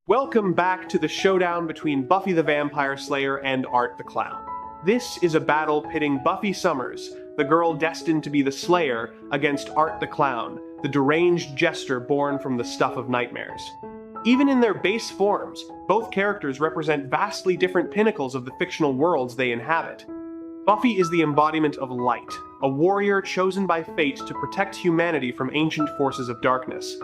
Welcome back to the showdown between Buffy the Vampire Slayer and Art the Clown. This is a battle pitting Buffy Summers, the girl destined to be the Slayer, against Art the Clown, the deranged jester born from the stuff of nightmares. Even in their base forms, both characters represent vastly different pinnacles of the fictional worlds they inhabit. Buffy is the embodiment of light, a warrior chosen by fate to protect humanity from ancient forces of darkness.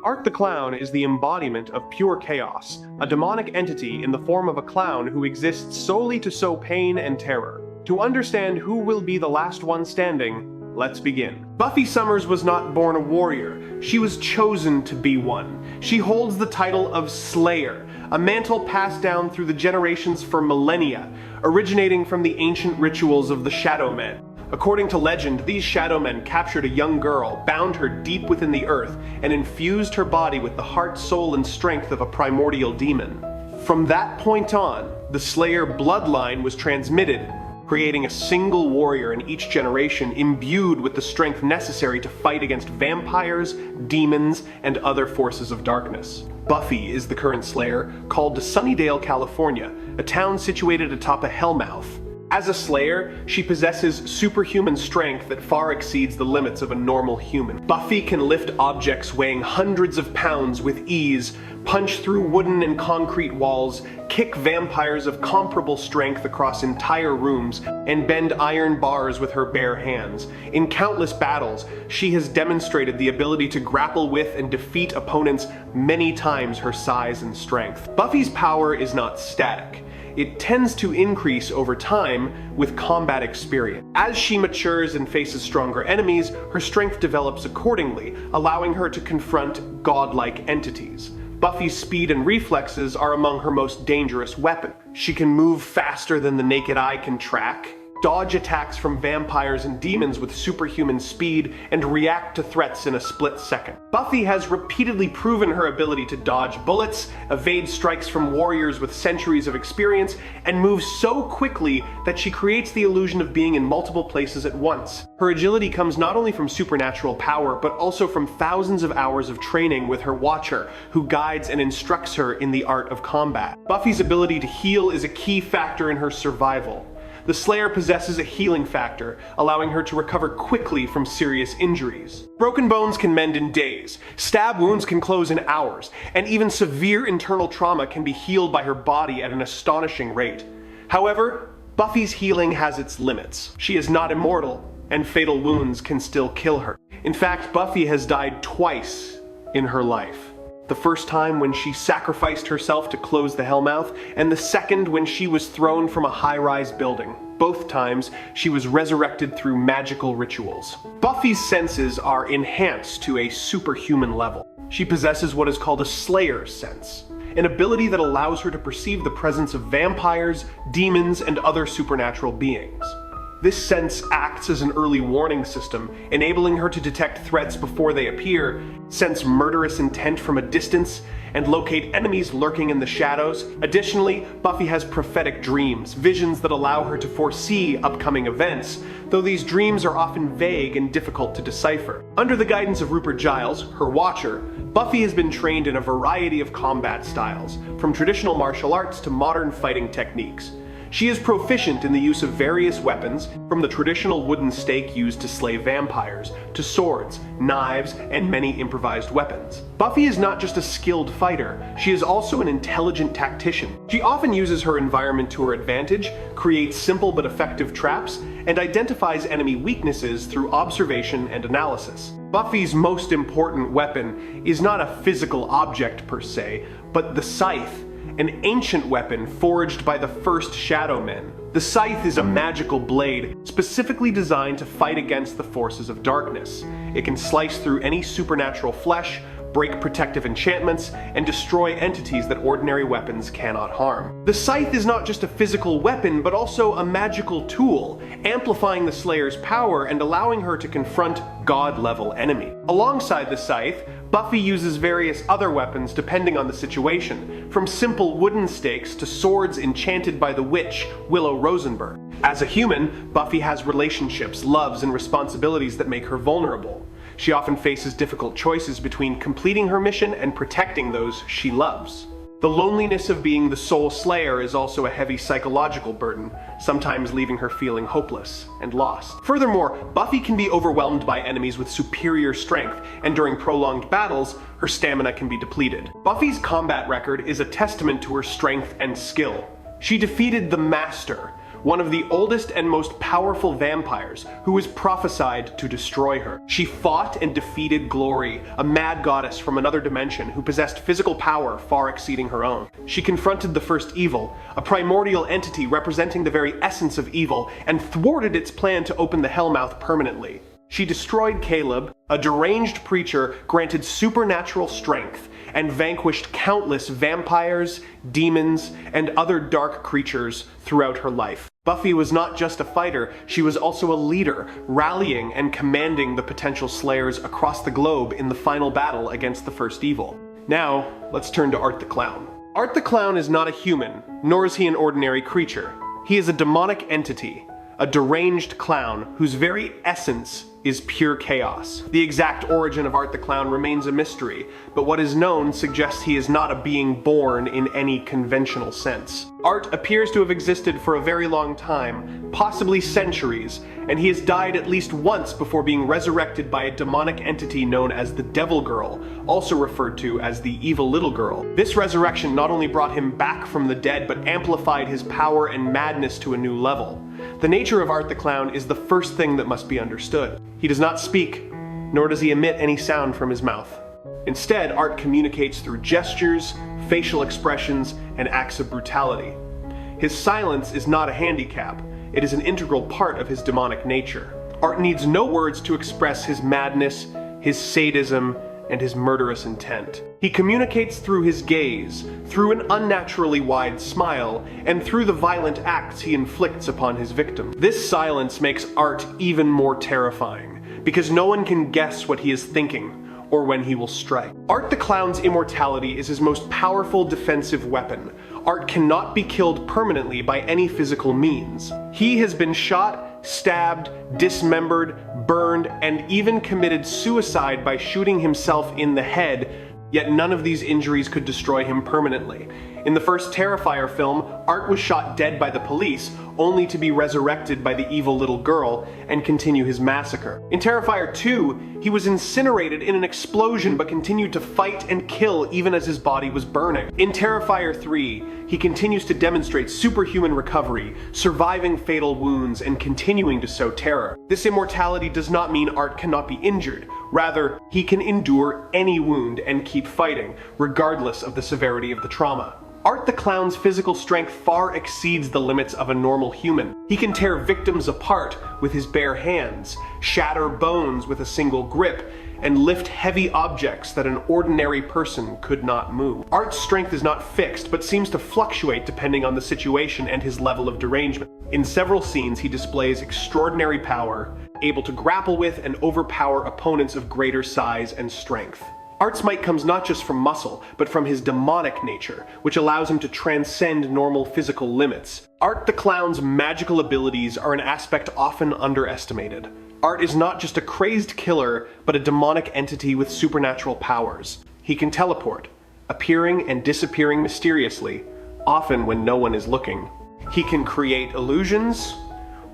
Art the Clown is the embodiment of pure chaos, a demonic entity in the form of a clown who exists solely to sow pain and terror. To understand who will be the last one standing, let's begin. Buffy Summers was not born a warrior, she was chosen to be one. She holds the title of Slayer, a mantle passed down through the generations for millennia, originating from the ancient rituals of the Shadow Men. According to legend, these Shadow Men captured a young girl, bound her deep within the earth, and infused her body with the heart, soul, and strength of a primordial demon. From that point on, the Slayer bloodline was transmitted, creating a single warrior in each generation imbued with the strength necessary to fight against vampires, demons, and other forces of darkness. Buffy is the current Slayer, called to Sunnydale, California, a town situated atop a hellmouth. As a Slayer, she possesses superhuman strength that far exceeds the limits of a normal human. Buffy can lift objects weighing hundreds of pounds with ease, punch through wooden and concrete walls, kick vampires of comparable strength across entire rooms, and bend iron bars with her bare hands. In countless battles, she has demonstrated the ability to grapple with and defeat opponents many times her size and strength. Buffy's power is not static. It tends to increase over time with combat experience. As she matures and faces stronger enemies, her strength develops accordingly, allowing her to confront godlike entities. Buffy's speed and reflexes are among her most dangerous weapons. She can move faster than the naked eye can track, dodge attacks from vampires and demons with superhuman speed, and react to threats in a split second. Buffy has repeatedly proven her ability to dodge bullets, evade strikes from warriors with centuries of experience, and move so quickly that she creates the illusion of being in multiple places at once. Her agility comes not only from supernatural power, but also from thousands of hours of training with her Watcher, who guides and instructs her in the art of combat. Buffy's ability to heal is a key factor in her survival. The Slayer possesses a healing factor, allowing her to recover quickly from serious injuries. Broken bones can mend in days, stab wounds can close in hours, and even severe internal trauma can be healed by her body at an astonishing rate. However, Buffy's healing has its limits. She is not immortal, and fatal wounds can still kill her. In fact, Buffy has died twice in her life. The first time when she sacrificed herself to close the Hellmouth, and the second when she was thrown from a high-rise building. Both times, she was resurrected through magical rituals. Buffy's senses are enhanced to a superhuman level. She possesses what is called a Slayer sense, an ability that allows her to perceive the presence of vampires, demons, and other supernatural beings. This sense acts as an early warning system, enabling her to detect threats before they appear, sense murderous intent from a distance, and locate enemies lurking in the shadows. Additionally, Buffy has prophetic dreams, visions that allow her to foresee upcoming events, though these dreams are often vague and difficult to decipher. Under the guidance of Rupert Giles, her Watcher, Buffy has been trained in a variety of combat styles, from traditional martial arts to modern fighting techniques. She is proficient in the use of various weapons, from the traditional wooden stake used to slay vampires, to swords, knives, and many improvised weapons. Buffy is not just a skilled fighter, she is also an intelligent tactician. She often uses her environment to her advantage, creates simple but effective traps, and identifies enemy weaknesses through observation and analysis. Buffy's most important weapon is not a physical object per se, but the scythe, an ancient weapon forged by the first Shadow Men. The scythe is a magical blade specifically designed to fight against the forces of darkness. It can slice through any supernatural flesh, break protective enchantments, and destroy entities that ordinary weapons cannot harm. The scythe is not just a physical weapon, but also a magical tool, amplifying the Slayer's power and allowing her to confront god-level enemies. Alongside the scythe, Buffy uses various other weapons depending on the situation, from simple wooden stakes to swords enchanted by the witch Willow Rosenberg. As a human, Buffy has relationships, loves, and responsibilities that make her vulnerable. She often faces difficult choices between completing her mission and protecting those she loves. The loneliness of being the sole slayer is also a heavy psychological burden, sometimes leaving her feeling hopeless and lost. Furthermore, Buffy can be overwhelmed by enemies with superior strength, and during prolonged battles, her stamina can be depleted. Buffy's combat record is a testament to her strength and skill. She defeated the Master, one of the oldest and most powerful vampires, who was prophesied to destroy her. She fought and defeated Glory, a mad goddess from another dimension who possessed physical power far exceeding her own. She confronted the first evil, a primordial entity representing the very essence of evil, and thwarted its plan to open the Hellmouth permanently. She destroyed Caleb, a deranged preacher granted supernatural strength, and vanquished countless vampires, demons, and other dark creatures throughout her life. Buffy was not just a fighter, she was also a leader, rallying and commanding the potential slayers across the globe in the final battle against the first evil. Now, let's turn to Art the Clown. Art the Clown is not a human, nor is he an ordinary creature. He is a demonic entity, a deranged clown whose very essence is pure chaos. The exact origin of Art the Clown remains a mystery, but what is known suggests he is not a being born in any conventional sense. Art appears to have existed for a very long time, possibly centuries, and he has died at least once before being resurrected by a demonic entity known as the Devil Girl, also referred to as the Evil Little Girl. This resurrection not only brought him back from the dead, but amplified his power and madness to a new level. The nature of Art the Clown is the first thing that must be understood. He does not speak, nor does he emit any sound from his mouth. Instead, Art communicates through gestures, facial expressions, and acts of brutality. His silence is not a handicap, it is an integral part of his demonic nature. Art needs no words to express his madness, his sadism, and his murderous intent. He communicates through his gaze, through an unnaturally wide smile, and through the violent acts he inflicts upon his victim. This silence makes Art even more terrifying, because no one can guess what he is thinking, or when he will strike. Art the Clown's immortality is his most powerful defensive weapon. Art cannot be killed permanently by any physical means. He has been shot, stabbed, dismembered, burned, and even committed suicide by shooting himself in the head, yet none of these injuries could destroy him permanently. In the first Terrifier film, Art was shot dead by the police, only to be resurrected by the evil little girl and continue his massacre. In Terrifier 2, he was incinerated in an explosion but continued to fight and kill even as his body was burning. In Terrifier 3, he continues to demonstrate superhuman recovery, surviving fatal wounds and continuing to sow terror. This immortality does not mean Art cannot be injured. Rather, he can endure any wound and keep fighting, regardless of the severity of the trauma. Art the Clown's physical strength far exceeds the limits of a normal human. He can tear victims apart with his bare hands, shatter bones with a single grip, and lift heavy objects that an ordinary person could not move. Art's strength is not fixed, but seems to fluctuate depending on the situation and his level of derangement. In several scenes, he displays extraordinary power, able to grapple with and overpower opponents of greater size and strength. Art's might comes not just from muscle, but from his demonic nature, which allows him to transcend normal physical limits. Art the Clown's magical abilities are an aspect often underestimated. Art is not just a crazed killer, but a demonic entity with supernatural powers. He can teleport, appearing and disappearing mysteriously, often when no one is looking. He can create illusions,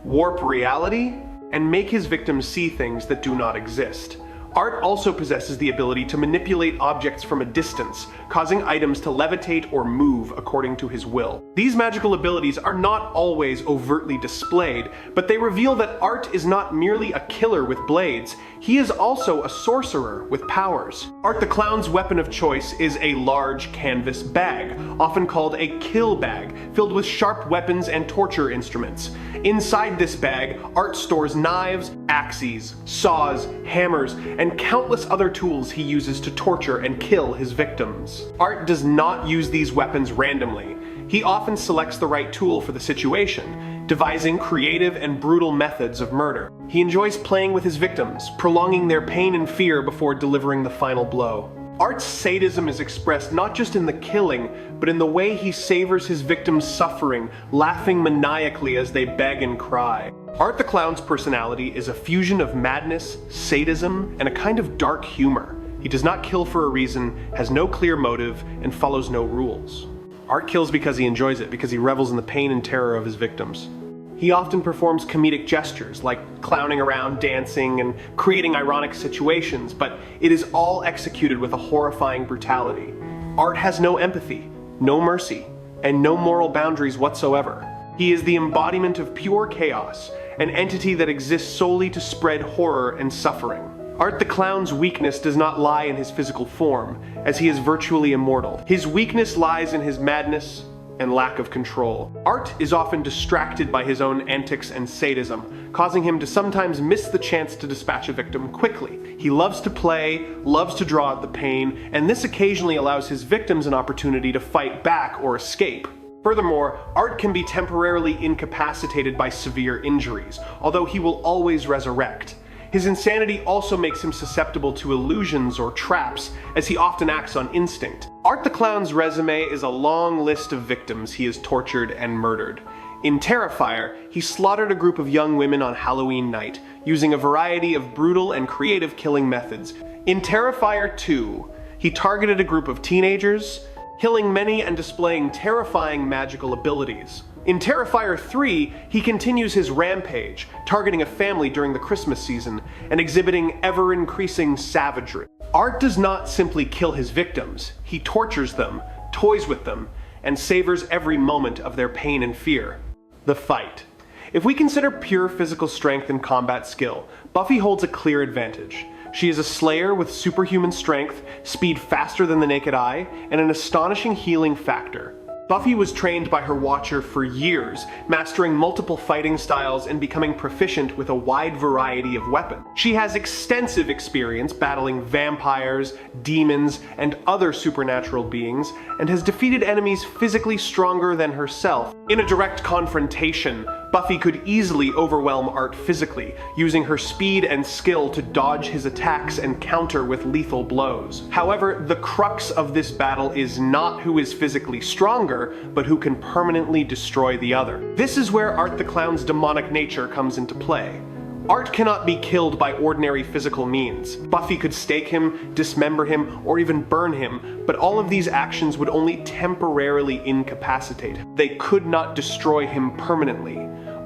warp reality, and make his victims see things that do not exist. Art also possesses the ability to manipulate objects from a distance, causing items to levitate or move according to his will. These magical abilities are not always overtly displayed, but they reveal that Art is not merely a killer with blades, he is also a sorcerer with powers. Art the Clown's weapon of choice is a large canvas bag, often called a kill bag, filled with sharp weapons and torture instruments. Inside this bag, Art stores knives, axes, saws, hammers, and countless other tools he uses to torture and kill his victims. Art does not use these weapons randomly. He often selects the right tool for the situation, devising creative and brutal methods of murder. He enjoys playing with his victims, prolonging their pain and fear before delivering the final blow. Art's sadism is expressed not just in the killing, but in the way he savors his victims' suffering, laughing maniacally as they beg and cry. Art the Clown's personality is a fusion of madness, sadism, and a kind of dark humor. He does not kill for a reason, has no clear motive, and follows no rules. Art kills because he enjoys it, because he revels in the pain and terror of his victims. He often performs comedic gestures, like clowning around, dancing, and creating ironic situations, but it is all executed with a horrifying brutality. Art has no empathy, no mercy, and no moral boundaries whatsoever. He is the embodiment of pure chaos, an entity that exists solely to spread horror and suffering. Art the Clown's weakness does not lie in his physical form, as he is virtually immortal. His weakness lies in his madness and lack of control. Art is often distracted by his own antics and sadism, causing him to sometimes miss the chance to dispatch a victim quickly. He loves to play, loves to draw out the pain, and this occasionally allows his victims an opportunity to fight back or escape. Furthermore, Art can be temporarily incapacitated by severe injuries, although he will always resurrect. His insanity also makes him susceptible to illusions or traps, as he often acts on instinct. Art the Clown's resume is a long list of victims he has tortured and murdered. In Terrifier, he slaughtered a group of young women on Halloween night, using a variety of brutal and creative killing methods. In Terrifier 2, he targeted a group of teenagers, killing many and displaying terrifying magical abilities. In Terrifier 3, he continues his rampage, targeting a family during the Christmas season and exhibiting ever-increasing savagery. Art does not simply kill his victims, he tortures them, toys with them, and savors every moment of their pain and fear. The fight. If we consider pure physical strength and combat skill, Buffy holds a clear advantage. She is a slayer with superhuman strength, speed faster than the naked eye, and an astonishing healing factor. Buffy was trained by her Watcher for years, mastering multiple fighting styles and becoming proficient with a wide variety of weapons. She has extensive experience battling vampires, demons, and other supernatural beings, and has defeated enemies physically stronger than herself. In a direct confrontation, Buffy could easily overwhelm Art physically, using her speed and skill to dodge his attacks and counter with lethal blows. However, the crux of this battle is not who is physically stronger, but who can permanently destroy the other. This is where Art the Clown's demonic nature comes into play. Art cannot be killed by ordinary physical means. Buffy could stake him, dismember him, or even burn him, but all of these actions would only temporarily incapacitate him. They could not destroy him permanently.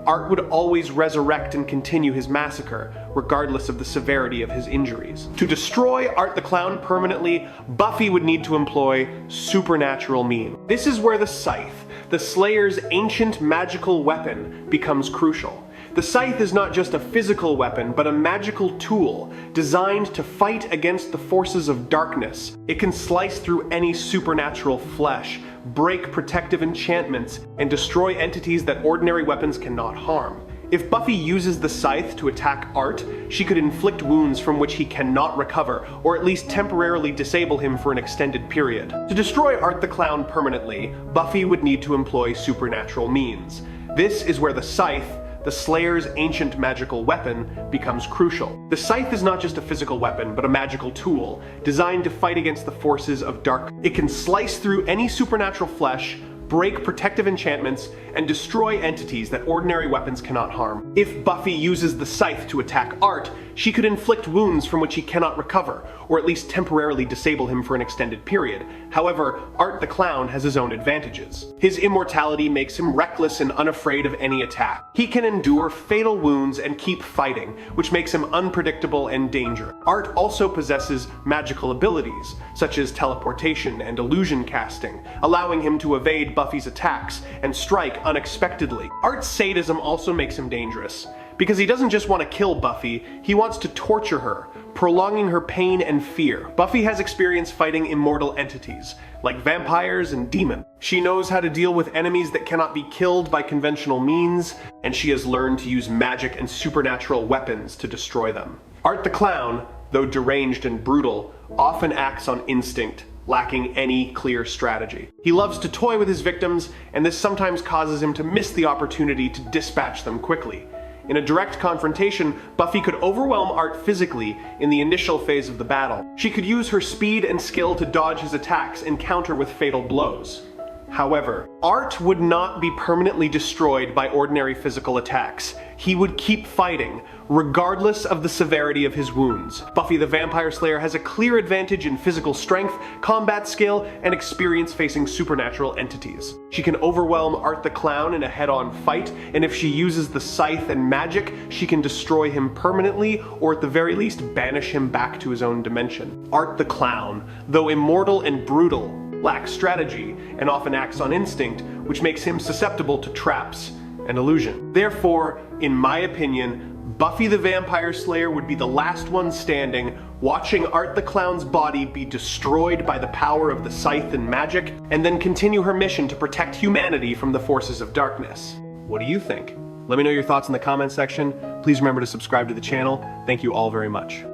Art would always resurrect and continue his massacre, regardless of the severity of his injuries. To destroy Art the Clown permanently, Buffy would need to employ supernatural means. This is where the Scythe, the Slayer's ancient magical weapon, becomes crucial. The scythe is not just a physical weapon, but a magical tool designed to fight against the forces of darkness. It can slice through any supernatural flesh, break protective enchantments, and destroy entities that ordinary weapons cannot harm. If Buffy uses the scythe to attack Art, she could inflict wounds from which he cannot recover, or at least temporarily disable him for an extended period. To destroy Art the Clown permanently, Buffy would need to employ supernatural means. This is where the scythe, the Slayer's ancient magical weapon, becomes crucial. The scythe is not just a physical weapon, but a magical tool, designed to fight against the forces of dark. It can slice through any supernatural flesh, break protective enchantments, and destroy entities that ordinary weapons cannot harm. If Buffy uses the scythe to attack Art, she could inflict wounds from which he cannot recover, or at least temporarily disable him for an extended period. However, Art the Clown has his own advantages. His immortality makes him reckless and unafraid of any attack. He can endure fatal wounds and keep fighting, which makes him unpredictable and dangerous. Art also possesses magical abilities, such as teleportation and illusion casting, allowing him to evade Buffy's attacks and strike unexpectedly. Art's sadism also makes him dangerous. Because he doesn't just want to kill Buffy, he wants to torture her, prolonging her pain and fear. Buffy has experience fighting immortal entities, like vampires and demons. She knows how to deal with enemies that cannot be killed by conventional means, and she has learned to use magic and supernatural weapons to destroy them. Art the Clown, though deranged and brutal, often acts on instinct, lacking any clear strategy. He loves to toy with his victims, and this sometimes causes him to miss the opportunity to dispatch them quickly. In a direct confrontation, Buffy could overwhelm Art physically in the initial phase of the battle. She could use her speed and skill to dodge his attacks and counter with fatal blows. However, Art would not be permanently destroyed by ordinary physical attacks. He would keep fighting, regardless of the severity of his wounds. Buffy the Vampire Slayer has a clear advantage in physical strength, combat skill, and experience facing supernatural entities. She can overwhelm Art the Clown in a head-on fight, and if she uses the scythe and magic, she can destroy him permanently, or at the very least banish him back to his own dimension. Art the Clown, though immortal and brutal, lacks strategy and often acts on instinct, which makes him susceptible to traps and illusion. Therefore, in my opinion, Buffy the Vampire Slayer would be the last one standing, watching Art the Clown's body be destroyed by the power of the scythe and magic, and then continue her mission to protect humanity from the forces of darkness. What do you think? Let me know your thoughts in the comment section. Please remember to subscribe to the channel. Thank you all very much.